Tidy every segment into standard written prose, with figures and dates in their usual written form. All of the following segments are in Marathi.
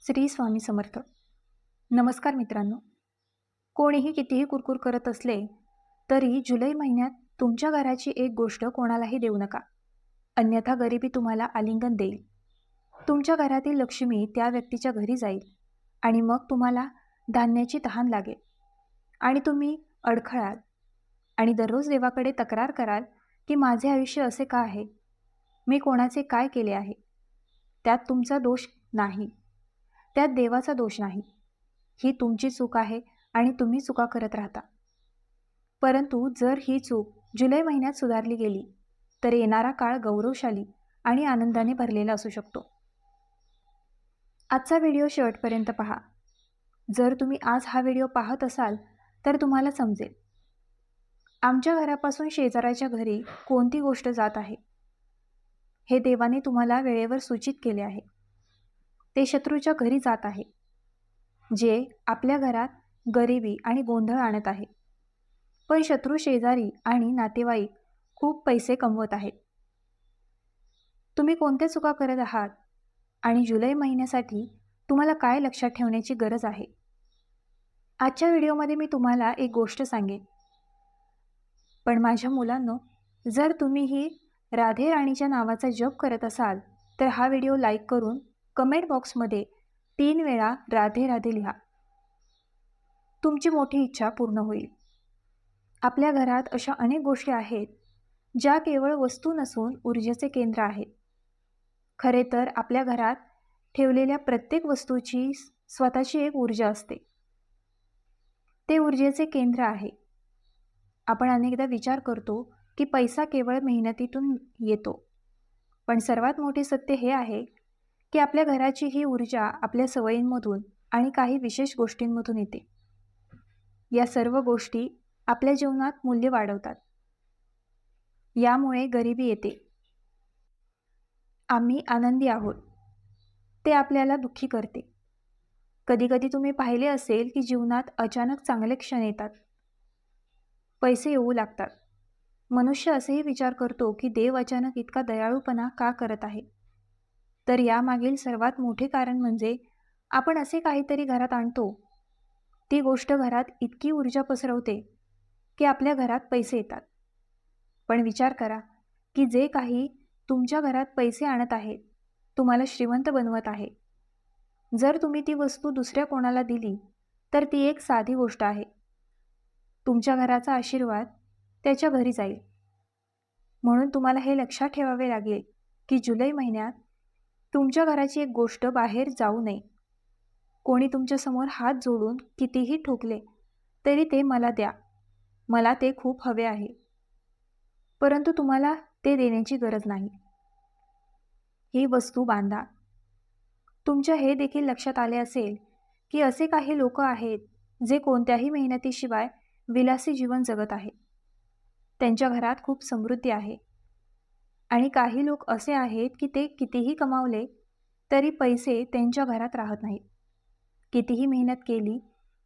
श्री स्वामी समर्थ. नमस्कार मित्रांनो. कोणीही कितीही कुरकुर करत असले तरी जुलै महिन्यात तुमच्या घराची एक गोष्ट कोणालाही देऊ नका, अन्यथा गरिबी तुम्हाला आलिंगन देईल. तुमच्या घरातील लक्ष्मी त्या व्यक्तीच्या घरी जाईल आणि मग तुम्हाला धान्याची तहान लागेल आणि तुम्ही अडखळाल आणि दररोज देवाकडे तक्रार कराल की माझे आयुष्य असे का आहे, मी कोणाचे काय केले आहे. त्यात तुमचा दोष नाही, त्यात देवाचा दोष नाही. ही तुमची चूक आहे आणि तुम्ही चुका करत राहता. परंतु जर ही चूक जुलै महिन्यात सुधारली गेली तर येणारा काळ गौरवशाली आणि आनंदाने भरलेला असू शकतो. आजचा व्हिडिओ शेवटपर्यंत पहा. जर तुम्ही आज हा व्हिडिओ पाहत असाल तर तुम्हाला समजेल आमच्या घरापासून शेजाऱ्याच्या घरी कोणती गोष्ट जात आहे. हे देवाने तुम्हाला वेळेवर सूचित केले आहे. ते शत्रूच्या घरी जात आहे, जे आपल्या घरात गरिबी आणि गोंधळ आणत आहे. पण शत्रू शेजारी आणि नातेवाईक खूप पैसे कमवत आहेत. तुम्ही कोणत्या चुका करत आहात आणि जुलै महिन्यासाठी तुम्हाला काय लक्षात ठेवण्याची गरज आहे. आजच्या व्हिडिओमध्ये मी तुम्हाला एक गोष्ट सांगेन. पण माझ्या मुलांनो, जर तुम्हीही राधे राणीच्या नावाचा जप करत असाल तर हा व्हिडिओ लाईक करून कमेंट बॉक्समध्ये 3 वेळा राधे राधे लिहा. तुमची मोठी इच्छा पूर्ण होईल. आपल्या घरात अशा अनेक गोष्टी आहेत ज्या केवळ वस्तू नसून ऊर्जेचे केंद्र आहेत. खरे तर आपल्या घरात ठेवलेल्या प्रत्येक वस्तूची स्वतःची एक ऊर्जा असते. ते ऊर्जेचे केंद्र आहे. आपण अनेकदा विचार करतो की पैसा केवळ मेहनतीतून येतो, पण सर्वात मोठे सत्य हे आहे की आपल्या घराची ही ऊर्जा आपल्या सवयींमधून आणि काही विशेष गोष्टींमधून येते. या सर्व गोष्टी आपल्या जीवनात मूल्य वाढवतात. यामुळे गरिबी येते. आम्ही आनंदी आहोत, ते आपल्याला दुःखी करते. कधीकधी तुम्ही पाहिले असेल की जीवनात अचानक चांगले क्षण येतात, पैसे येऊ लागतात. मनुष्य असेही विचार करतो की देव अचानक इतका दयाळूपणा का करत आहे. तर यामागील सर्वात मोठे कारण म्हणजे आपण असे काहीतरी घरात आणतो, ती गोष्ट घरात इतकी ऊर्जा पसरवते की आपल्या घरात पैसे येतात. पण विचार करा की जे काही तुमच्या घरात पैसे आणत आहे, तुम्हाला श्रीमंत बनवत आहे, जर तुम्ही ती वस्तू दुसऱ्या कोणाला दिली तर ती एक साधी गोष्ट आहे. तुमच्या घराचा आशीर्वाद त्याच्या घरी जाईल. म्हणून तुम्हाला हे लक्षात ठेवावे लागेल की जुलै महिन्यात तुमच्या घराची एक गोष्ट बाहेर जाऊ नये. कोणी तुमच्यासमोर हात जोडून कितीही ठोकले तरी ते मला द्या, मला ते खूप हवे आहे, परंतु तुम्हाला ते देण्याची गरज नाही. ही वस्तू बांधा. तुमच्या हे देखील लक्षात आले असेल की असे काही लोक आहेत जे कोणत्याही मेहनतीशिवाय विलासी जीवन जगत आहेत. त्यांच्या घरात खूप समृद्धी आहे. आणि काही लोक असे आहेत की ते कितीही कमावले तरी पैसे त्यांच्या घरात राहत नाहीत. कितीही मेहनत केली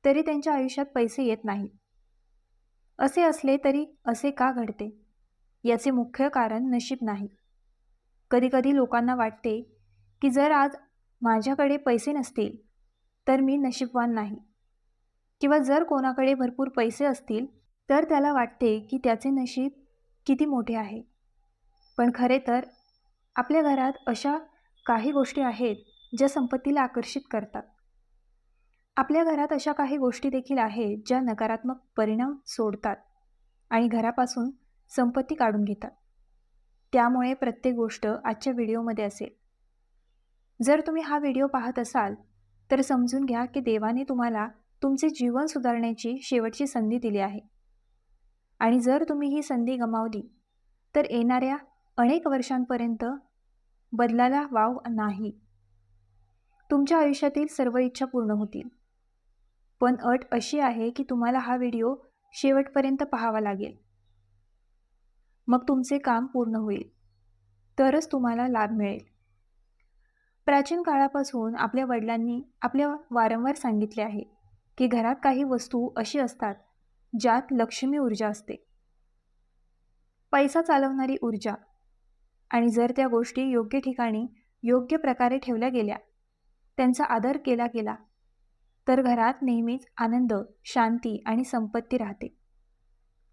तरी त्यांच्या आयुष्यात पैसे येत नाहीत. असे असले तरी असे का घडते? याचे मुख्य कारण नशीब नाही. कधीकधी लोकांना वाटते की जर आज माझ्याकडे पैसे नसतील तर मी नशीबवान नाही, किंवा जर कोणाकडे भरपूर पैसे असतील तर त्याला वाटते की त्याचे नशीब किती मोठे आहे. पण खरे तर आपल्या घरात अशा काही गोष्टी आहेत ज्या संपत्तीला आकर्षित करतात. आपल्या घरात अशा काही गोष्टी देखील आहेत ज्या नकारात्मक परिणाम सोडतात आणि घरापासून संपत्ती काढून घेतात. त्यामुळे प्रत्येक गोष्ट आजच्या व्हिडिओमध्ये असेल. जर तुम्ही हा व्हिडिओ पाहत असाल तर समजून घ्या की देवाने तुम्हाला तुमचे जीवन सुधारण्याची शेवटची संधी दिली आहे. आणि जर तुम्ही ही संधी गमावली तर येणाऱ्या अनेक वर्षांपर्यंत बदलाला वाव नाही. तुमच्या आयुष्यातील सर्व इच्छा पूर्ण होतील. पण अट अशी आहे की तुम्हाला हा व्हिडिओ शेवटपर्यंत पाहावा लागेल. मग तुमचे काम पूर्ण होईल, तरच तुम्हाला लाभ मिळेल. प्राचीन काळापासून आपल्या वडिलांनी आपल्या वारंवार सांगितले आहे की घरात काही वस्तू अशी असतात ज्यात लक्ष्मी ऊर्जा असते, पैसा चालवणारी ऊर्जा. आणि जर त्या गोष्टी योग्य ठिकाणी योग्य प्रकारे ठेवल्या गेल्या त्यांचा आदर केला गेला तर घरात नेहमीच आनंद, शांती आणि संपत्ती राहते.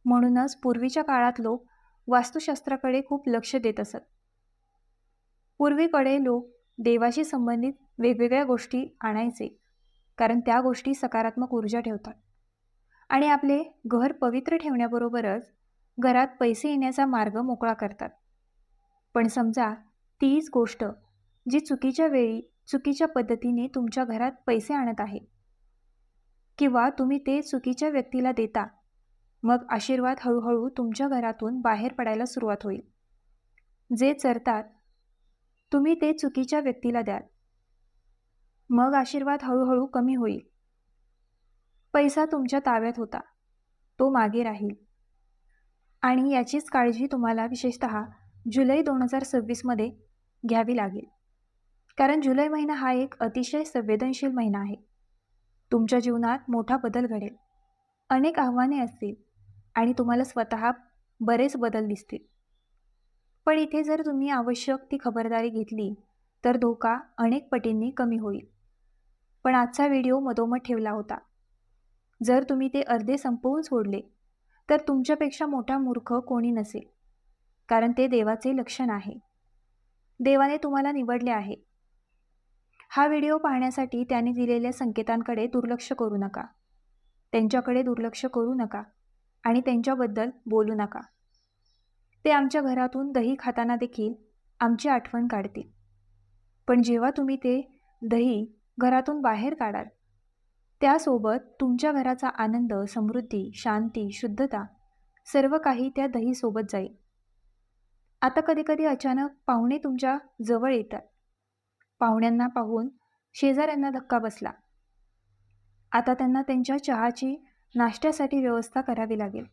म्हणूनच पूर्वीच्या काळात लोक वास्तुशास्त्राकडे खूप लक्ष देत असत. पूर्वीकडे लोक देवाशी संबंधित वेगवेगळ्या गोष्टी आणायचे, कारण त्या गोष्टी सकारात्मक ऊर्जा ठेवतात आणि आपले घर पवित्र ठेवण्याबरोबरच घरात पैसे येण्याचा मार्ग मोकळा करतात. पण समजा तीच गोष्ट जी चुकीच्या वेळी चुकीच्या पद्धतीने तुमच्या घरात पैसे आणत आहे किंवा तुम्ही ते चुकीच्या व्यक्तीला देता, मग आशीर्वाद हळूहळू तुमच्या घरातून बाहेर पडायला सुरुवात होईल. जे चरतात तुम्ही ते चुकीच्या व्यक्तीला द्याल, मग आशीर्वाद हळूहळू कमी होईल. पैसा तुमच्या ताब्यात होता, तो मागे राहील. आणि याचीच काळजी तुम्हाला विशेषतः जुलै 2026 मध्ये घ्यावी लागेल. कारण जुलै महिना हा एक अतिशय संवेदनशील महिना आहे. तुमच्या जीवनात मोठा बदल घडेल, अनेक आव्हाने असतील आणि तुम्हाला स्वतः बरेच बदल दिसतील. पण इथे जर तुम्ही आवश्यक ती खबरदारी घेतली तर धोका अनेक पटींनी कमी होईल. पण आजचा व्हिडिओ मधोमध ठेवला होता. जर तुम्ही ते अर्धे संपवून सोडले तर तुमच्यापेक्षा मोठा मूर्ख कोणी नसेल, कारण ते देवाचे लक्षण आहे. देवाने तुम्हाला निवडले आहे. हा व्हिडिओ पाहण्यासाठी त्याने दिलेल्या संकेतांकडे दुर्लक्ष करू नका. त्यांच्याकडे दुर्लक्ष करू नका आणि त्यांच्याबद्दल बोलू नका. ते आमच्या घरातून दही खाताना देखील आमची आठवण काढतील. पण जेव्हा तुम्ही ते दही घरातून बाहेर काढाल, त्यासोबत तुमच्या घराचा आनंद, समृद्धी, शांती, शुद्धता सर्व काही त्या दहीसोबत जाईल. आता कधीकधी अचानक पाहुणे तुमच्या जवळ येतात. पाहुण्यांना पाहून शेजाऱ्यांना धक्का बसला. आता त्यांना त्यांच्या चहाची नाश्त्यासाठी व्यवस्था करावी लागेल.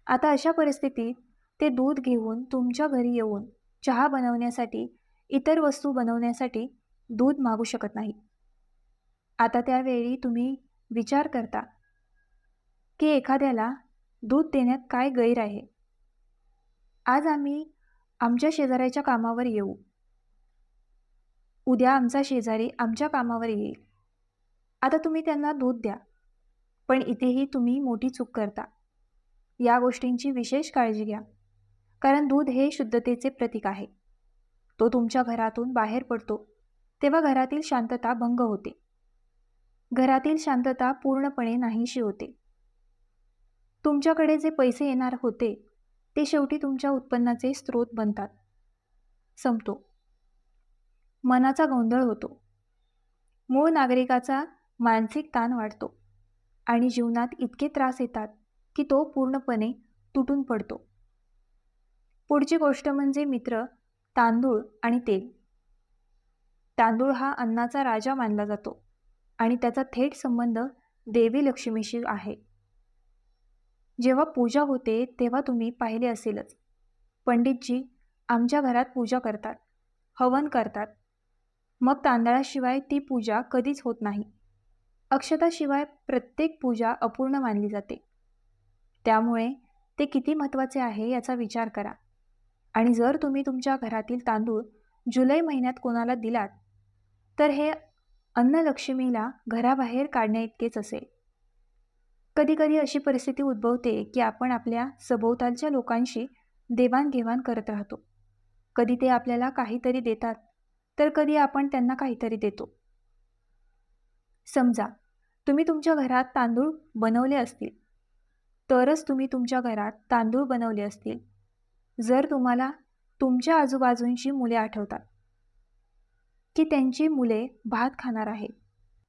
आता अशा परिस्थितीत ते दूध घेऊन तुमच्या घरी येऊन चहा बनवण्यासाठी, इतर वस्तू बनवण्यासाठी दूध मागू शकत नाही. आता त्यावेळी तुम्ही विचार करता की एखाद्याला दूध देण्यात काय गैर आहे. आज आम्ही आमच्या शेजाऱ्याच्या कामावर येऊ, उद्या आमचा शेजारी आमच्या कामावर येईल. आता तुम्ही त्यांना दूध द्या. पण इथेही तुम्ही मोठी चूक करता. या गोष्टींची विशेष काळजी घ्या, कारण दूध हे शुद्धतेचे प्रतीक आहे. तो तुमच्या घरातून बाहेर पडतो तेव्हा घरातील शांतता भंग होते. घरातील शांतता पूर्णपणे नाहीशी होते. तुमच्याकडे जे पैसे येणार होते ते शेवटी तुमच्या उत्पन्नाचे स्रोत बनतात. संपतो. मनाचा गोंधळ होतो. मूळ नागरिकाचा मानसिक ताण वाढतो आणि जीवनात इतके त्रास येतात की तो पूर्णपणे तुटून पडतो. पुढची गोष्ट म्हणजे मित्र, तांदूळ आणि तेल. तांदूळ हा अन्नाचा राजा मानला जातो आणि त्याचा थेट संबंध देवी लक्ष्मीशी आहे. जेव्हा पूजा होते तेव्हा तुम्ही पाहिले असेलच, पंडितजी आमच्या घरात पूजा करतात, हवन करतात. मग तांदळाशिवाय ती पूजा कधीच होत नाही. अक्षताशिवाय प्रत्येक पूजा अपूर्ण मानली जाते. त्यामुळे ते किती महत्त्वाचे आहे याचा विचार करा. आणि जर तुम्ही तुमच्या घरातील तांदूळ जुलै महिन्यात कोणाला दिलात तर हे अन्न लक्ष्मीला घराबाहेर काढण्याइतकेच असेल. कधीकधी अशी परिस्थिती उद्भवते की आपण आपल्या सभोवतालच्या लोकांशी देवाणघेवाण करत राहतो. कधी ते आपल्याला काहीतरी देतात तर कधी आपण त्यांना काहीतरी देतो. समजा तुम्ही तुमच्या घरात तांदूळ बनवले असतील तरच तुम्ही तुमच्या घरात तांदूळ बनवले असतील. जर तुम्हाला तुमच्या आजूबाजूंची मुले आठवतात की त्यांची मुले भात खाणार आहेत,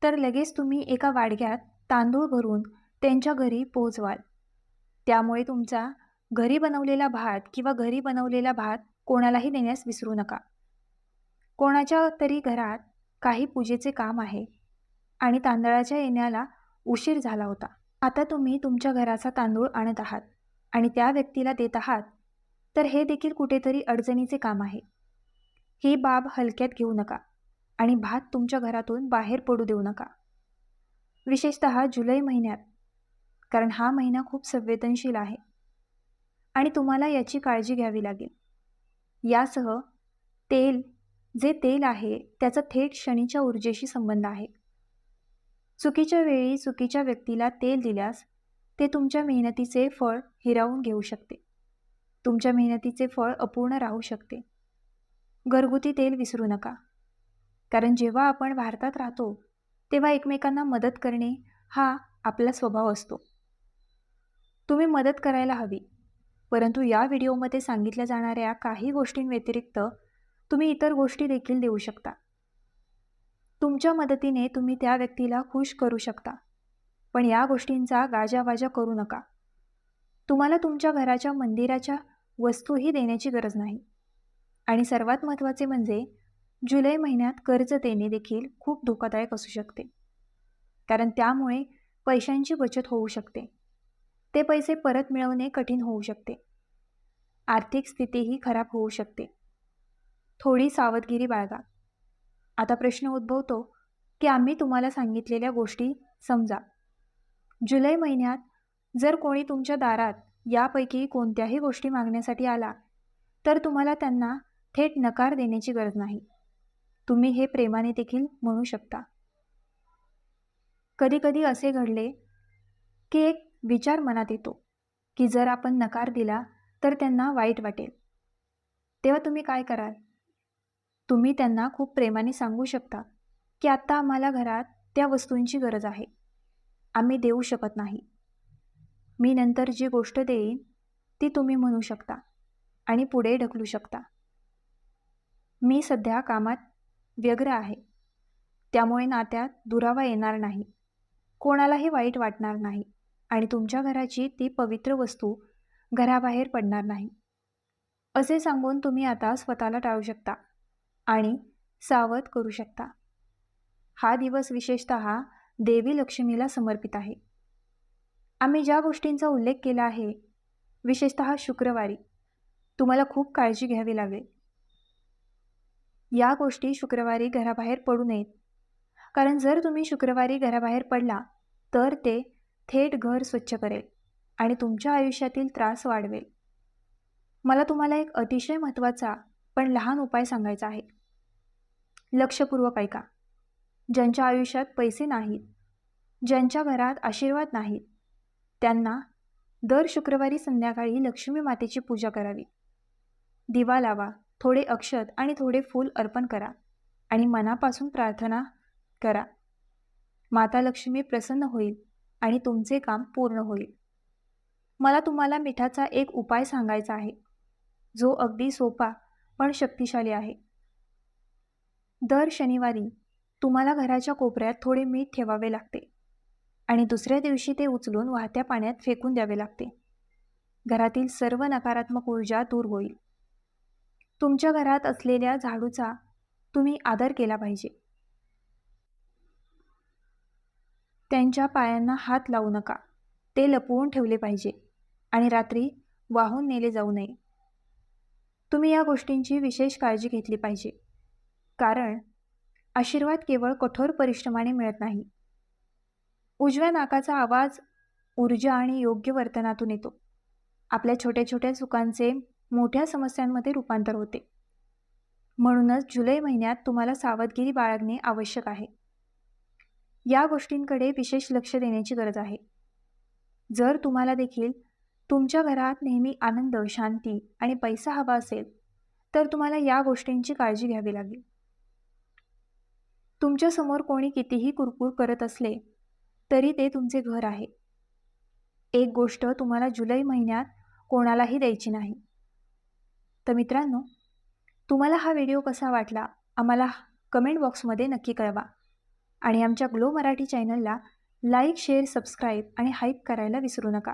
तर लगेच तुम्ही एका वाडग्यात तांदूळ भरून त्यांच्या घरी पोहोचवाल. त्यामुळे तुमचा घरी बनवलेला भात किंवा घरी बनवलेला भात कोणालाही देण्यास विसरू नका. कोणाच्या तरी घरात काही पूजेचे काम आहे आणि तांदळाच्या येण्याला उशीर झाला होता. आता तुम्ही तुमच्या घराचा तांदूळ आणत आहात आणि त्या व्यक्तीला देत आहात, तर हे देखील कुठेतरी अडचणीचे काम आहे. ही बाब हलक्यात घेऊ नका आणि भात तुमच्या घरातून बाहेर पडू देऊ नका, विशेषतः जुलै महिन्यात, कारण हा महिना खूप संवेदनशील आहे आणि तुम्हाला याची काळजी घ्यावी लागेल. यासह तेल जे तेल आहे त्याचा थेट शनीच्या ऊर्जेशी संबंध आहे. चुकीच्या वेळी चुकीच्या व्यक्तीला तेल दिल्यास ते तुमच्या मेहनतीचे फळ हिरावून घेऊ शकते. तुमच्या मेहनतीचे फळ अपूर्ण राहू शकते. घरगुती तेल विसरू नका. कारण जेव्हा आपण भारतात राहतो तेव्हा एकमेकांना मदत करणे हा आपला स्वभाव असतो. तुम्ही मदत करायला हवी, परंतु या व्हिडिओमध्ये सांगितल्या जाणाऱ्या काही गोष्टींव्यतिरिक्त तुम्ही इतर गोष्टी देखील देऊ शकता. तुमच्या मदतीने तुम्ही त्या व्यक्तीला खुश करू शकता, पण या गोष्टींचा गाजावाजा करू नका. तुम्हाला तुमच्या घराच्या मंदिराच्या वस्तूही देण्याची गरज नाही. आणि सर्वात महत्त्वाचे म्हणजे जुलै महिन्यात कर्ज देणे देखील खूप धोकादायक असू शकते, कारण त्यामुळे पैशांची बचत होऊ शकते. ते पैसे परत मिळवणे कठीण होऊ शकते. आर्थिक स्थितीही खराब होऊ शकते. थोडी सावधगिरी बाळगा. आता प्रश्न उद्भवतो की आम्ही तुम्हाला सांगितलेल्या गोष्टी समजा. जुलै महिन्यात जर कोणी तुमच्या दारात यापैकी कोणत्याही गोष्टी मागण्यासाठी आला तर तुम्हाला त्यांना थेट नकार देण्याची गरज नाही. तुम्ही हे प्रेमाने देखील म्हणू शकता. कधीकधी असे घडले की एक विचार मनात येतो की जर आपण नकार दिला तर त्यांना वाईट वाटेल. तेव्हा तुम्ही काय कराल? तुम्ही त्यांना खूप प्रेमाने सांगू शकता की आत्ता आम्हाला घरात त्या वस्तूंची गरज आहे. आम्ही देऊ शकत नाही. मी नंतर जी गोष्ट देईन ती तुम्ही म्हणू शकता आणि पुढे ढकलू शकता. मी सध्या कामात व्यग्र आहे, त्यामुळे नात्यात दुरावा येणार नाही, कोणालाही वाईट वाटणार नाही आणि तुमच्या घराची ती पवित्र वस्तू घराबाहेर पडणार नाही. असे सांगून तुम्ही आता स्वतःला टाळू शकता आणि सावध करू शकता. हा दिवस विशेषतः देवी लक्ष्मीला समर्पित आहे. आम्ही ज्या गोष्टींचा उल्लेख केला आहे, विशेषतः शुक्रवारी, तुम्हाला खूप काळजी घ्यावी लागेल. या गोष्टी शुक्रवारी घराबाहेर पडू नयेत, कारण जर तुम्ही शुक्रवारी घराबाहेर पडला तर ते थेट घर स्वच्छ करेल आणि तुमच्या आयुष्यातील त्रास वाढवेल. मला तुम्हाला एक अतिशय महत्त्वाचा पण लहान उपाय सांगायचा आहे. लक्षपूर्वक ऐका. ज्यांच्या आयुष्यात पैसे नाहीत, ज्यांच्या घरात आशीर्वाद नाहीत, त्यांना दर शुक्रवारी संध्याकाळी लक्ष्मी मातेची पूजा करावी. दिवा लावा, थोडे अक्षत आणि थोडे फूल अर्पण करा आणि मनापासून प्रार्थना करा. माता लक्ष्मी प्रसन्न होईल आणि तुमचे काम पूर्ण होईल. मला तुम्हाला मिठाचा एक उपाय सांगायचा आहे, जो अगदी सोपा पण शक्तिशाली आहे. दर शनिवारी तुम्हाला घराच्या कोपऱ्यात थोडे मीठ ठेवावे लागते आणि दुसऱ्या दिवशी ते उचलून वाहत्या पाण्यात फेकून द्यावे लागते. घरातील सर्व नकारात्मक ऊर्जा दूर होईल. तुमच्या घरात असलेल्या झाडूचा तुम्ही आदर केला पाहिजे. त्यांच्या पायांना हात लावू नका. ते लपवून ठेवले पाहिजे आणि रात्री वाहून नेले जाऊ नये. तुम्ही या गोष्टींची विशेष काळजी घेतली पाहिजे, कारण आशीर्वाद केवळ कठोर परिश्रमाने मिळत नाही. उजव्या नाकाचा आवाज ऊर्जा आणि योग्य वर्तनातून येतो. आपल्या छोट्या छोट्या चुकांचे मोठ्या समस्यांमध्ये रूपांतर होते. म्हणूनच जुलै महिन्यात तुम्हाला सावधगिरी बाळगणे आवश्यक आहे. या गोष्टींकडे विशेष लक्ष देण्याची गरज आहे. जर तुम्हाला देखील तुमच्या घरात नेहमी आनंद, शांती आणि पैसा हवा असेल तर तुम्हाला या गोष्टींची काळजी घ्यावी लागेल. तुमच्यासमोर कोणी कितीही कुरकुर करत असले तरी ते तुमचे घर आहे. एक गोष्ट तुम्हाला जुलै महिन्यात कोणालाही द्यायची नाही. तर मित्रांनो, तुम्हाला हा व्हिडिओ कसा वाटला आम्हाला कमेंट बॉक्समध्ये नक्की कळवा आणि आमच्या ग्लो मराठी चॅनलला लाईक, शेअर, सबस्क्राईब आणि हाईप करायला विसरू नका.